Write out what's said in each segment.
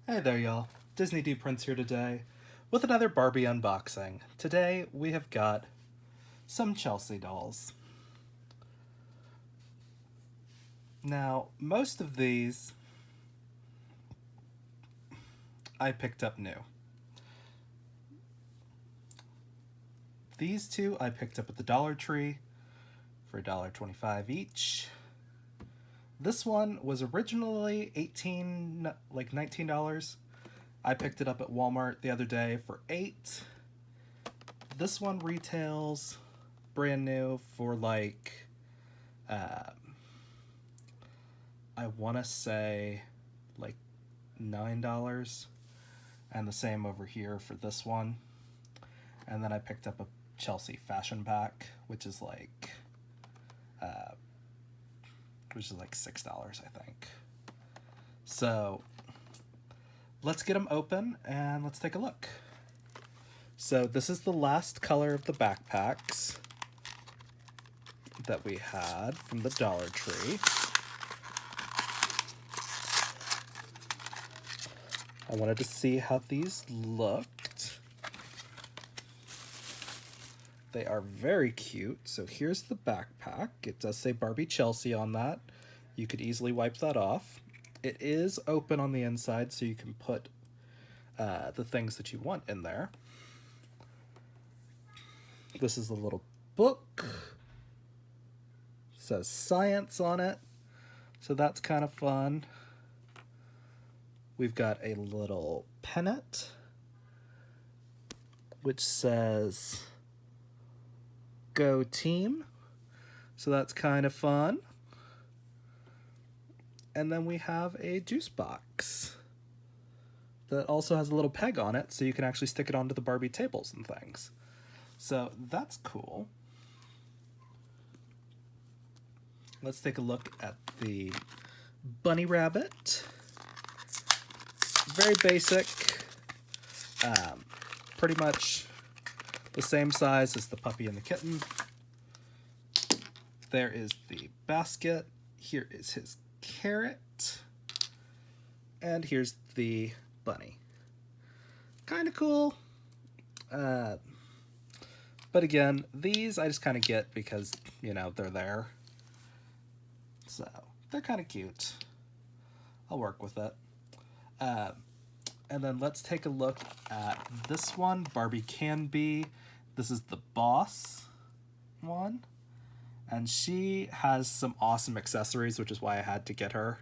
Hey there, y'all. Disney D Prince here today with another Barbie unboxing. Today we have got some Chelsea dolls. Now, most of these I picked up new. These two I picked up at the Dollar Tree for $1.25 each. This one was originally $19. I picked it up at Walmart the other day for $8. This one retails brand new for I want to say like $9, and the same over here for this one. And then I picked up a Chelsea fashion pack, which is like $6, I think. So let's get them open and let's take a look. So this is the last color of the backpacks that we had from the Dollar Tree. I wanted to see how these looked. They are very cute. So here's the backpack. It does say Barbie Chelsea on that. You could easily wipe that off. It is open on the inside, so you can put the things that you want in there. This is a little book. It says science on it, so that's kind of fun. We've got a little pennant, which says Go Team, so that's kind of fun. And then we have a juice box that also has a little peg on it, so you can actually stick it onto the Barbie tables and things. So that's cool. Let's take a look at the bunny rabbit. Very basic, pretty much the same size as the puppy and the kitten. There is the basket. Here is his carrot. And here's the bunny. Kind of cool. But again, these I just kind of get because, they're there. So, they're kind of cute. I'll work with it. And then let's take a look at this one, Barbie Can Be. This is the boss one. And she has some awesome accessories, which is why I had to get her.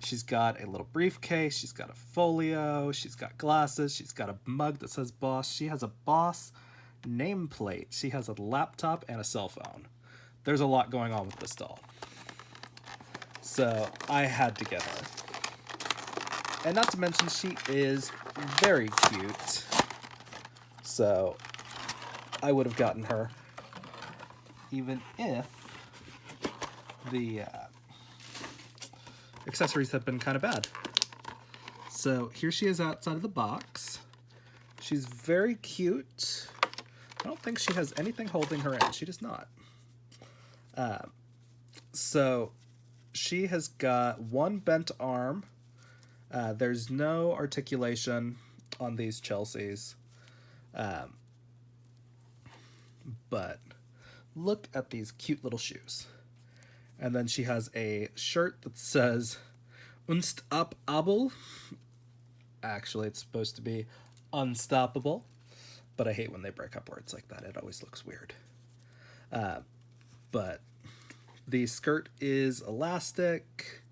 She's got a little briefcase, she's got a folio, she's got glasses, she's got a mug that says boss. She has a boss nameplate. She has a laptop and a cell phone. There's a lot going on with this doll. So I had to get her. And not to mention, she is very cute. So I would have gotten her even if the accessories have been kind of bad. So here she is outside of the box. She's very cute. I don't think she has anything holding her in. She does not. So she has got one bent arm. There's no articulation on these Chelseas. But look at these cute little shoes. And then she has a shirt that says Unstoppable. Actually, it's supposed to be unstoppable. But I hate when they break up words like that. It always looks weird. But the skirt is elastic.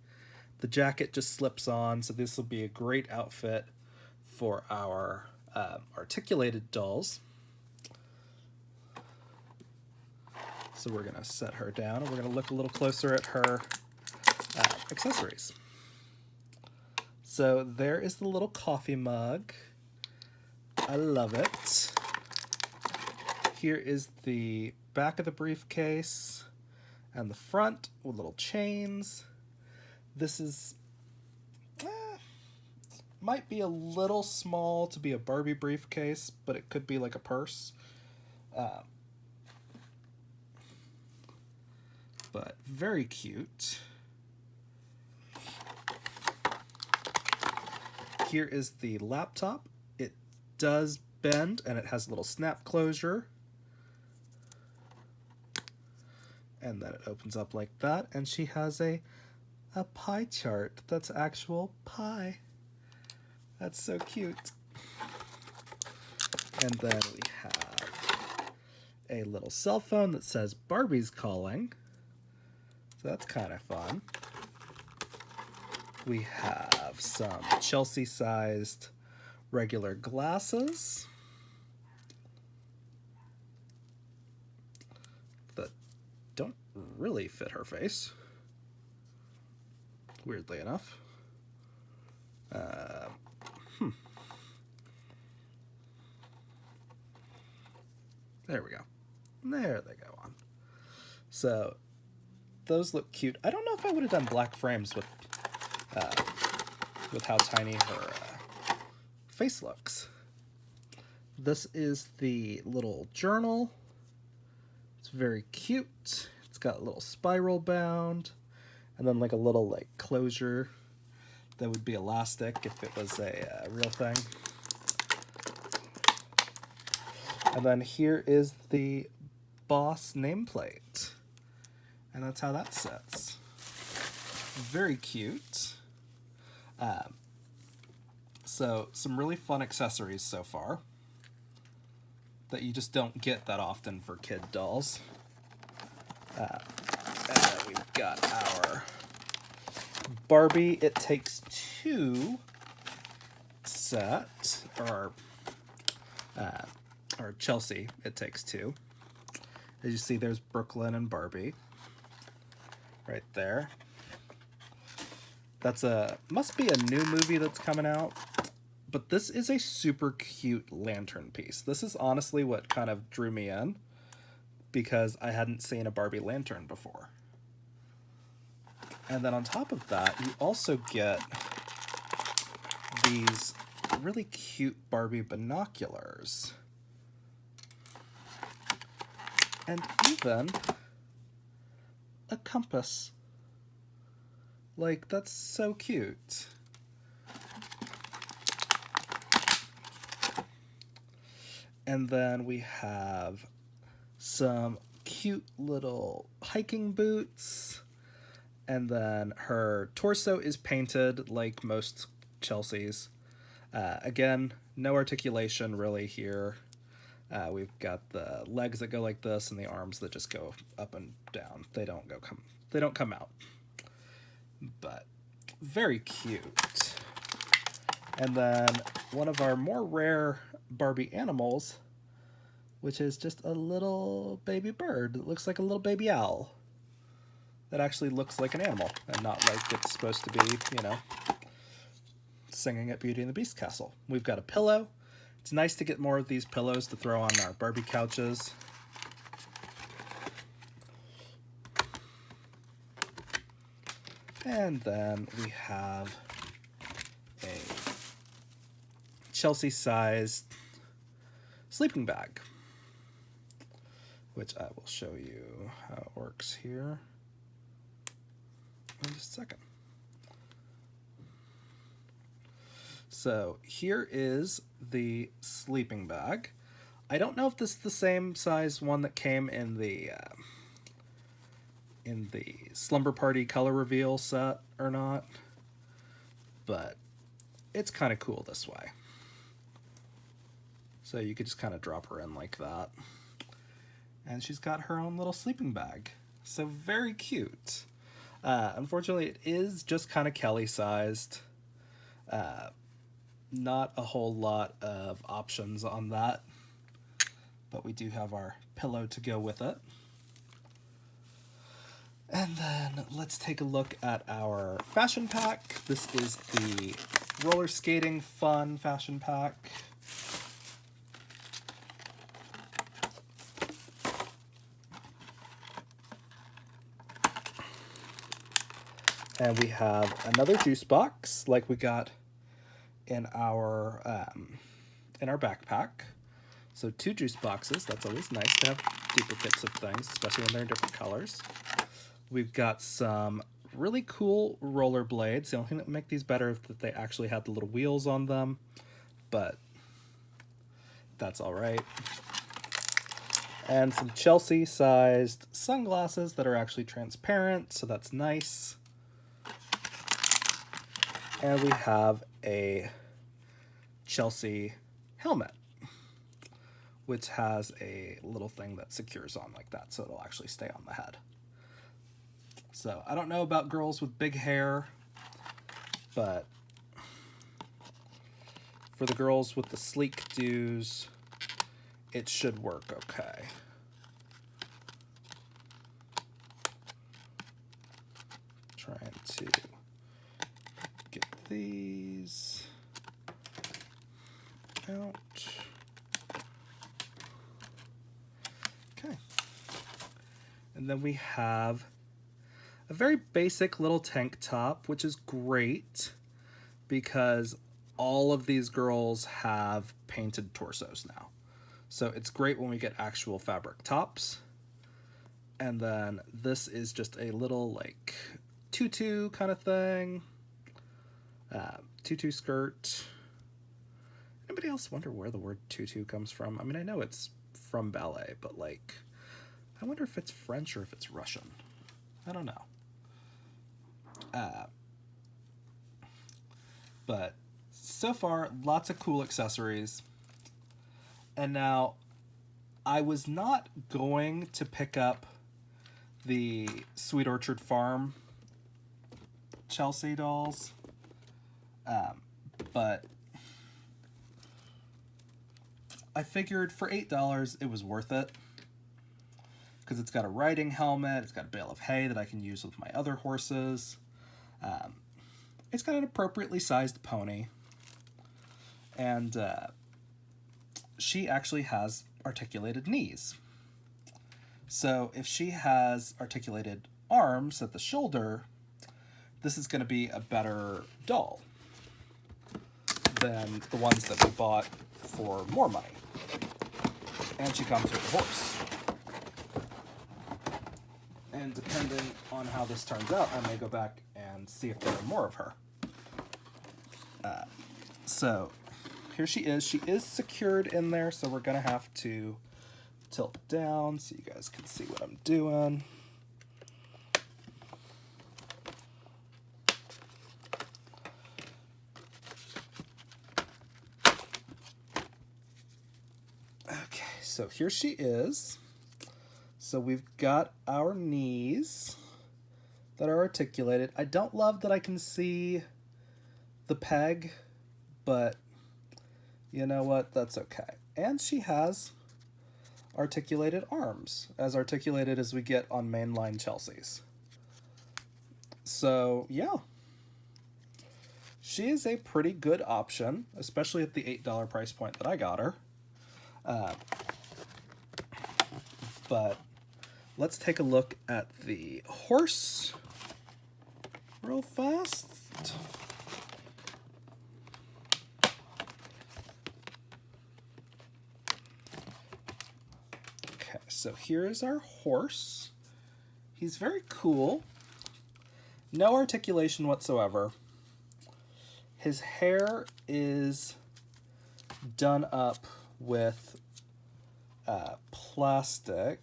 The jacket just slips on, so this will be a great outfit for our articulated dolls. So we're going to set her down, and we're going to look a little closer at her accessories. So there is the little coffee mug. I love it. Here is the back of the briefcase and the front with little chains. This is might be a little small to be a Barbie briefcase, but it could be like a purse. But very cute. here is the laptop. It does bend, and it has a little snap closure. And then it opens up like that, and she has a pie chart that's actual pie. That's so cute. And then we have a little cell phone that says Barbie's calling. So that's kind of fun. We have some Chelsea-sized regular glasses that don't really fit her face, weirdly enough. There we go. There they go on. So those look cute. I don't know if I would have done black frames with how tiny her face looks. This is the little journal. It's very cute. It's got a little spiral bound, and then like a little like closure that would be elastic if it was a real thing. And then here is the Boss nameplate, and that's how that sits. Very cute. So some really fun accessories so far that you just don't get that often for kid dolls. And then we've got our Barbie It Takes Two set, or Chelsea It Takes Two. As you see, there's Brooklyn and Barbie right there. That's must be a new movie that's coming out, but this is a super cute lantern piece. This is honestly what kind of drew me in, because I hadn't seen a Barbie lantern before. And then on top of that, you also get these really cute Barbie binoculars. And even a compass. Like, that's so cute. And then we have some cute little hiking boots. And then her torso is painted like most Chelsea's. Again, no articulation really here. We've got the legs that go like this and the arms that just go up and down. They don't come out. But very cute. And then one of our more rare Barbie animals, which is just a little baby bird that looks like a little baby owl. That actually looks like an animal and not like it's supposed to be, singing at Beauty and the Beast castle. We've got a pillow. It's nice to get more of these pillows to throw on our Barbie couches. And then we have a Chelsea-sized sleeping bag, which I will show you how it works here in just a second. So here is the sleeping bag. I don't know if this is the same size one that came in the Slumber Party color reveal set or not, but it's kind of cool this way. So you could just kind of drop her in like that. And she's got her own little sleeping bag. So very cute. Unfortunately, it is just kind of Kelly-sized. Not a whole lot of options on that. But we do have our pillow to go with it. And then let's take a look at our fashion pack. This is the roller skating fun fashion pack. And we have another juice box like we got in our backpack. So 2 juice boxes. That's always nice to have duplicates of things, especially when they're in different colors. We've got some really cool roller blades. The only thing that would make these better is that they actually had the little wheels on them, but that's all right. And some Chelsea-sized sunglasses that are actually transparent, so that's nice. And we have a Chelsea helmet, which has a little thing that secures on like that, so it'll actually stay on the head. So I don't know about girls with big hair, but for the girls with the sleek do's, it should work okay. Trying to get these out. Okay. And then we have a very basic little tank top, which is great because all of these girls have painted torsos now. So it's great when we get actual fabric tops. And then this is just a little like tutu kind of thing. Tutu skirt. Anybody else wonder where the word tutu comes from? I mean, I know it's from ballet, but like, I wonder if it's French or if it's Russian. I don't know. But so far, lots of cool accessories. And now, I was not going to pick up the Sweet Orchard Farm Chelsea dolls, but I figured for $8 it was worth it because it's got a riding helmet, it's got a bale of hay that I can use with my other horses. It's got an appropriately sized pony, and she actually has articulated knees. So if she has articulated arms at the shoulder, this is going to be a better doll than the ones that we bought for more money. And she comes with a horse. And depending on how this turns out, I may go back and see if there are more of her. So here she is. She is secured in there, so we're going to have to tilt down so you guys can see what I'm doing. Okay, so here she is. So we've got our knees that are articulated. I don't love that I can see the peg, but you know what? That's okay. And she has articulated arms, as articulated as we get on mainline Chelsea's. So, yeah. She is a pretty good option, especially at the $8 price point that I got her. But let's take a look at the horse real fast. Okay, so here is our horse. He's very cool. No articulation whatsoever. His hair is done up with plastic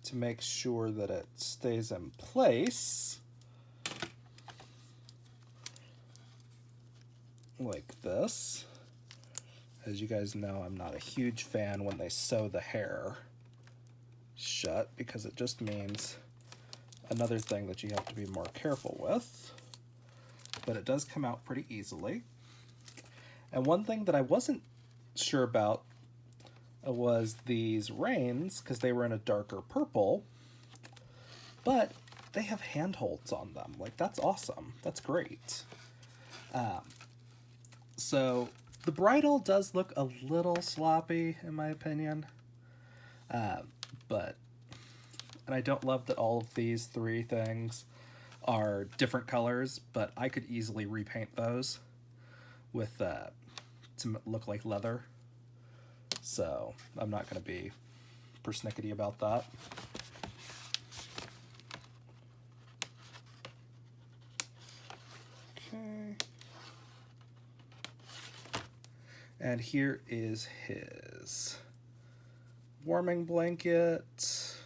to make sure that it stays in place. Like this. As you guys know, I'm not a huge fan when they sew the hair shut because it just means another thing that you have to be more careful with. But it does come out pretty easily. And one thing that I wasn't sure about was these reins, because they were in a darker purple, but they have handholds on them. Like, that's awesome. That's great. So the bridle does look a little sloppy, in my opinion. And I don't love that all of these three things are different colors, but I could easily repaint those with to look like leather. So I'm not going to be persnickety about that. Okay. And here is his warming blanket.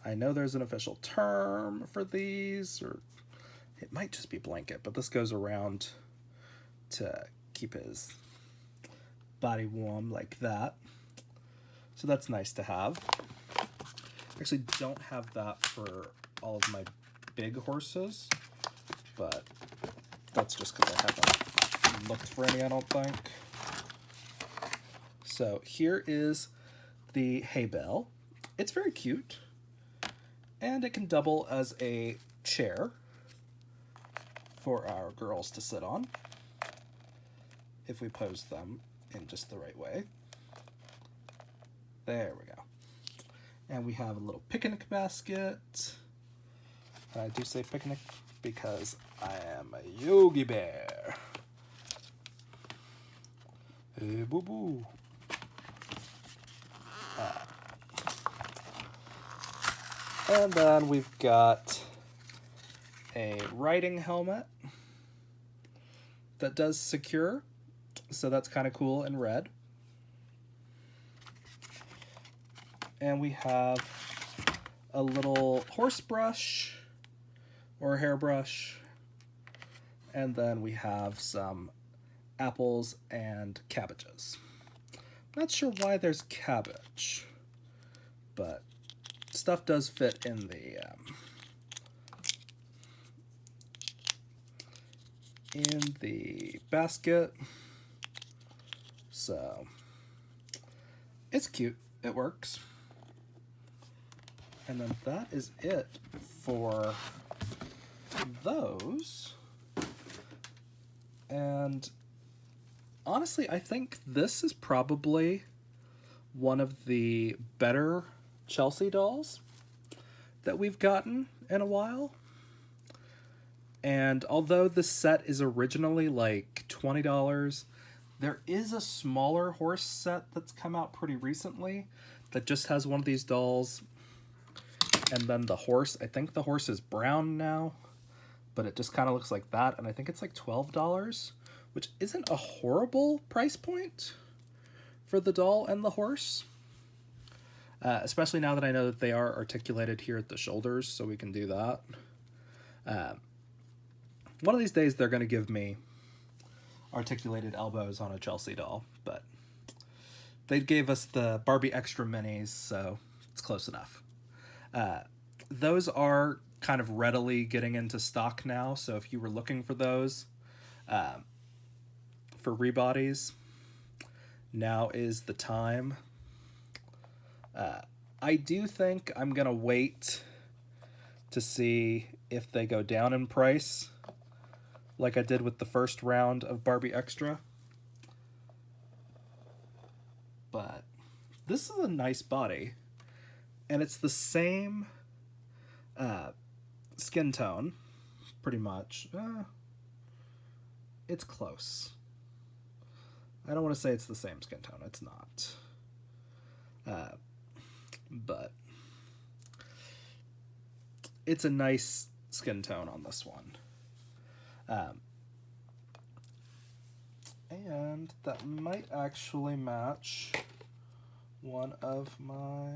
I know there's an official term for these, or it might just be blanket, but this goes around to keep his body warm like that. So that's nice to have. Actually don't have that for all of my big horses, but that's just because I haven't looked for any, I don't think. So here is the hay bale. It's very cute, and it can double as a chair for our girls to sit on if we pose them in just the right way. There we go. And we have a little picnic basket. I do say picnic because I am a Yogi Bear. Hey, boo-boo. And then we've got a riding helmet that does secure, so that's kind of cool in red. And we have a little horse brush or hairbrush, and then we have some apples and cabbages. Not sure why there's cabbage, but stuff does fit in the basket, so it's cute. It works. And then that is it for those. And honestly, I think this is probably one of the better Chelsea dolls that we've gotten in a while. And although the set is originally like $20, there is a smaller horse set that's come out pretty recently that just has one of these dolls. And then the horse, I think the horse is brown now, but it just kind of looks like that. And I think it's like $12, which isn't a horrible price point for the doll and the horse. Especially now that I know that they are articulated here at the shoulders, so we can do that. One of these days they're going to give me articulated elbows on a Chelsea doll, but they gave us the Barbie Extra Minis, so it's close enough. Those are kind of readily getting into stock now, so if you were looking for those for rebodies, now is the time. I do think I'm going to wait to see if they go down in price, like I did with the first round of Barbie Extra. But this is a nice body, and it's the same skin tone, pretty much. It's close. I don't want to say it's the same skin tone. It's not. But it's a nice skin tone on this one. And that might actually match one of my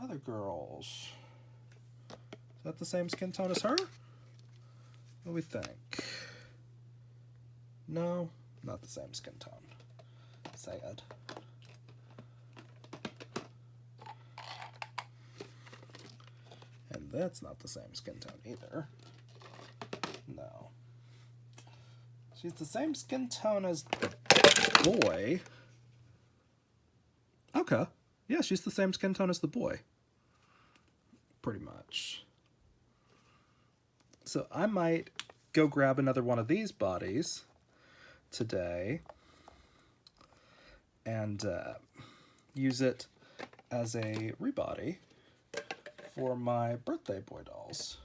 other girls. Is that the same skin tone as her? What do we think? No, not the same skin tone. Sad. And that's not the same skin tone either. No. She's the same skin tone as the boy. Okay. Yeah, she's the same skin tone as the boy. Pretty much. So I might go grab another one of these bodies today and use it as a rebody for my birthday boy dolls.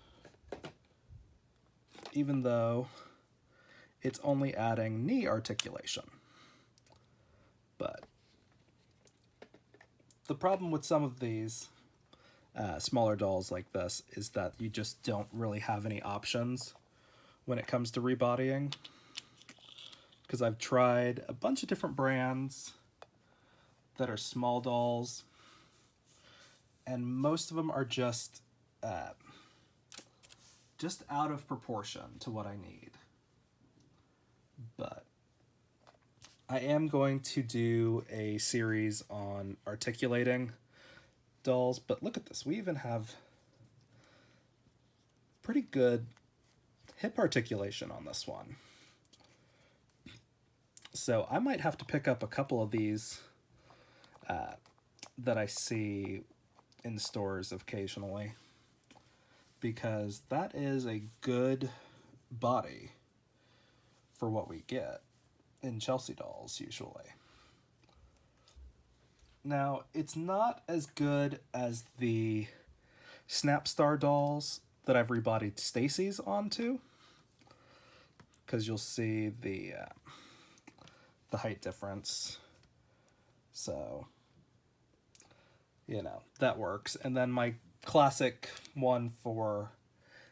Even though it's only adding knee articulation. But the problem with some of these smaller dolls like this is that you just don't really have any options when it comes to rebodying, because I've tried a bunch of different brands that are small dolls, and most of them are just out of proportion to what I need. But I am going to do a series on articulating dolls, but look at this. We even have pretty good hip articulation on this one. So I might have to pick up a couple of these that I see in stores occasionally, because that is a good body for what we get in Chelsea dolls usually. Now, it's not as good as the Snapstar dolls that I've rebodied Stacy's onto, because you'll see the height difference. So, you know, that works. And then my classic one for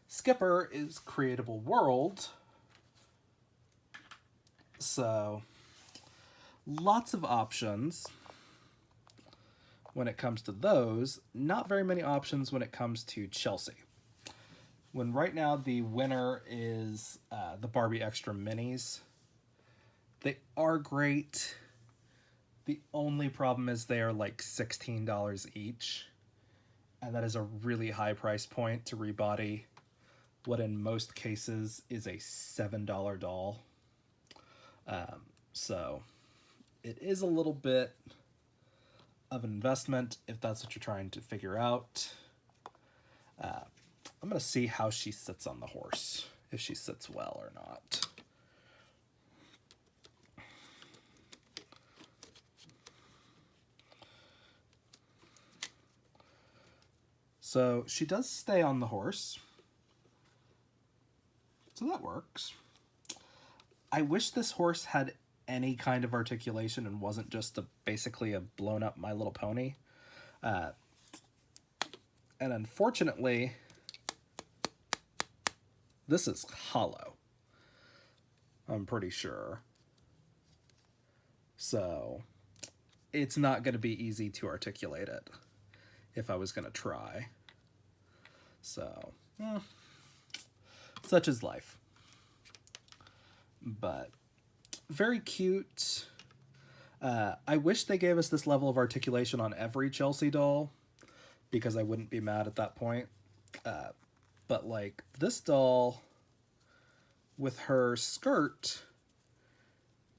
Skipper is Creatable World. So, lots of options when it comes to those. Not very many options when it comes to Chelsea. When right now the winner is the Barbie Extra Minis. They are great. The only problem is they are like $16 each. And that is a really high price point to rebody what in most cases is a $7 doll. So it is a little bit of an investment if that's what you're trying to figure out. I'm going to see how she sits on the horse, if she sits well or not. So she does stay on the horse. So that works. I wish this horse had any kind of articulation and wasn't just basically a blown up My Little Pony. And unfortunately, this is hollow, I'm pretty sure. So it's not going to be easy to articulate it if I was going to try. So, such is life. But very cute. I wish they gave us this level of articulation on every Chelsea doll, because I wouldn't be mad at that point. But like this doll with her skirt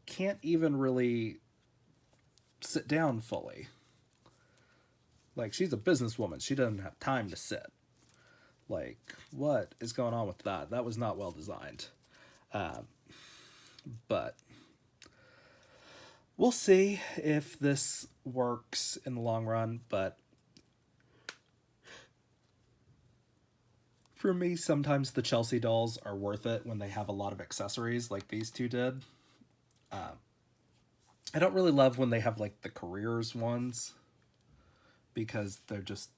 can't even really sit down fully. Like, she's a businesswoman. She doesn't have time to sit. Like, what is going on with that? That was not well designed. But we'll see if this works in the long run. But for me, sometimes the Chelsea dolls are worth it when they have a lot of accessories like these two did. I don't really love when they have like the careers ones, because they're just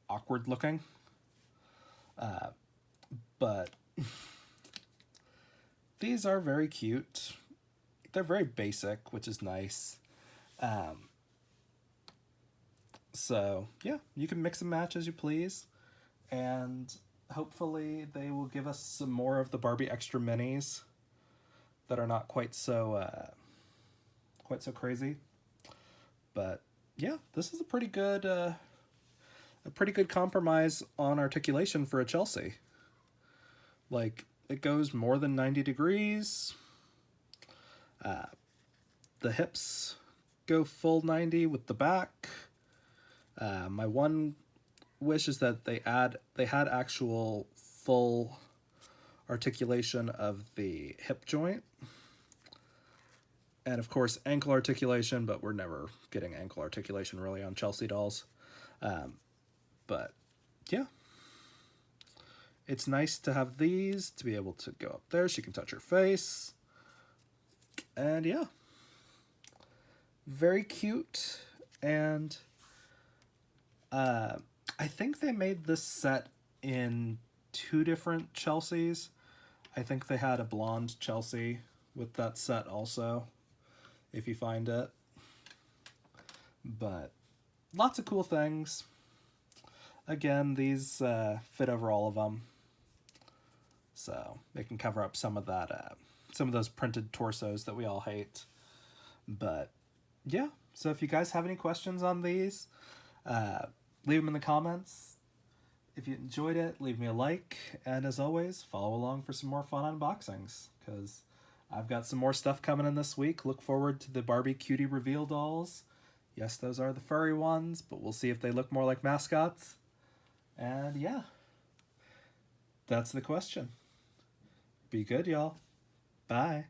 awkward looking. But these are very cute. They're very basic, which is nice. So yeah, you can mix and match as you please. And hopefully they will give us some more of the Barbie Extra Minis that are not quite so crazy. But yeah, this is a pretty good compromise on articulation for a Chelsea. Like, it goes more than 90 degrees. The hips go full 90 with the back. My one wish is that they had actual full articulation of the hip joint. And of course, ankle articulation, but we're never getting ankle articulation really on Chelsea dolls. But yeah, it's nice to have these to be able to go up there. She can touch her face. And yeah, very cute. And I think they made this set in 2 different Chelseas. I think they had a blonde Chelsea with that set also, if you find it. But lots of cool things. Again, these fit over all of them, so they can cover up some of that, some of those printed torsos that we all hate. But yeah, so if you guys have any questions on these, leave them in the comments. If you enjoyed it, leave me a like, and as always, follow along for some more fun unboxings, because I've got some more stuff coming in this week. Look forward to the Barbie Cutie reveal dolls. Yes, those are the furry ones, but we'll see if they look more like mascots. And yeah, that's the question. Be good, y'all. Bye.